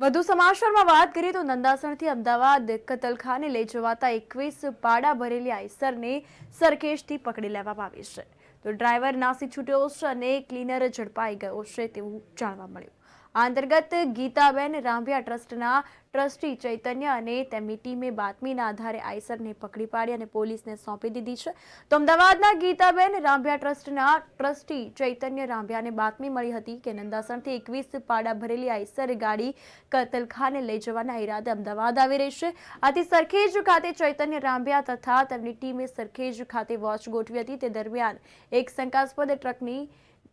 વધુ સમાચારમાં વાત કરીએ તો નંદાસણથી અમદાવાદ કતલખાને લઈ જવાતા 21 પાડા ભરેલી આઈસરને સરખેજથી પકડી લેવામાં આવી છે। તો ડ્રાઈવર નાસી છૂટ્યો છે અને ક્લીનર ઝડપાઈ ગયો છે તેવું જાણવા મળ્યું। આ અંતર્ગત ગીતાબેન રાંભિયા ટ્રસ્ટના ટ્રસ્ટી ચૈતન્ય અને તેમની ટીમે બાતમીના આધારે આઈસરને પકડી પાડી અને પોલીસને સોંપી દીધી છે। તો અમદાવાદના ગીતાબેન રાંભિયા ટ્રસ્ટના ટ્રસ્ટી ચૈતન્ય રાંભિયાને બાતમી મળી હતી કે નંદાસણથી 21 પાડા ભરેલી આઈસર ગાડી કતલખાને લઈ જવાના ઈરાદે અમદાવાદ આવી રહી છે। આથી સરખેજ ખાતે ચૈતન્ય રાંભિયા તથા તેમની ટીમે સરખેજ ખાતે વોચ ગોઠવી હતી। તે દરમિયાન એક શંકાસ્પદ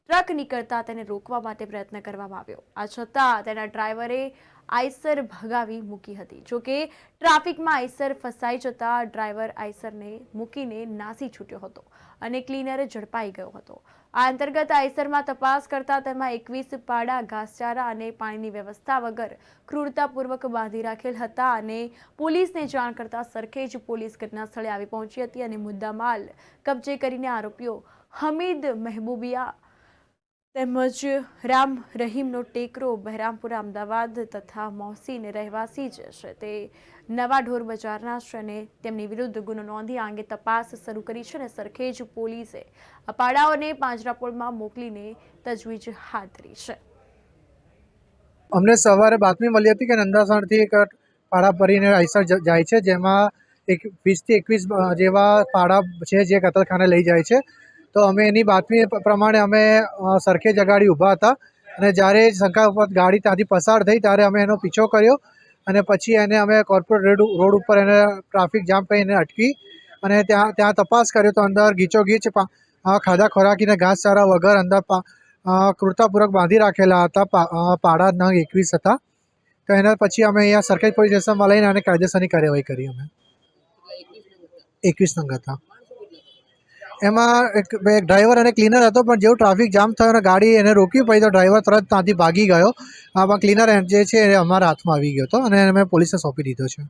ટ્રક નીકળતા તેને રોકવા માટે પ્રયત્ન કરવામાં આવ્યો। આ છતાં તેના ડ્રાઈવરે આઈસર ભગાવી મૂકી હતી। જોકે ટ્રાફિકમાં આઈસર ફસાઈ જતા ડ્રાઈવર આઈસરને મૂકીને નાસી છૂટ્યો હતો અને ક્લીનર ઝડપાઈ ગયો હતો। આ અંતર્ગત આઈસરમાં તપાસ કરતા તેમાં 21 પાડા ઘાસચારા અને પાણીની વ્યવસ્થા વગર ક્રૂરતાપૂર્વક બાંધી રાખેલ હતા અને પોલીસને જાણ કરતા સરખેજ પોલીસ ઘટના સ્થળે આવી પહોંચી હતી અને મુદ્દામાલ કબજે કરીને આરોપીઓ હમીદ મહેબૂબિયા તેમજ રામ રહીમનો ટેકરો બહેરામપુરા અમદાવાદ તથા મોહસીન રહેવાસી જ છે તે નવા ઢોર બજારના છે અને તેમની વિરુદ્ધ ગુનો નોંધી આ અંગે તપાસ શરૂ કરી છે અને સરખેજ પોલીસે આ પાડાઓને પાંજરાપોળમાં મોકલીને તજવીજ હાથ ધરી છે। અમને સવારે બાતમી મળી હતી કે નંદાસણથી એક પાડા ભરીને આઈસર જાય છે, જેમાં 20 થી 21 જેવા પાડા છે જે કતલખાને લઈ જાય છે। તો અમે એની બાતમી પ્રમાણે અમે સરખેજ અગાડી ઊભા હતા અને જ્યારે શંકાસ્પદ ગાડી ત્યાંથી પસાર થઈ ત્યારે અમે એનો પીછો કર્યો અને પછી એને અમે કોર્પોરેટ રોડ ઉપર એને ટ્રાફિક જામ કરી એને અટકી અને ત્યાં તપાસ કર્યો તો અંદર ગીચોગીચ ખાધા ખોરાકીને ઘાસચારા વગર અંદર ક્રૂરતાપૂર્વક બાંધી રાખેલા હતા। પાડા નંગ 21 હતા। તો એના પછી અમે અહીંયા સરખેજ પોલીસ સ્ટેશનમાં લઈને અને કાયદેસરની કાર્યવાહી કરી। અમે 21 નંગ હતા। એમાં એક ડ્રાઈવર અને ક્લીનર હતો, પણ જેવું ટ્રાફિક જામ થયો અને ગાડી એને રોકવી પડી તો ડ્રાઈવર તરત ત્યાંથી ભાગી ગયો। આમાં ક્લીનર જે છે એ અમારા હાથમાં આવી ગયો હતો અને અમે પોલીસને સોંપી દીધો છે।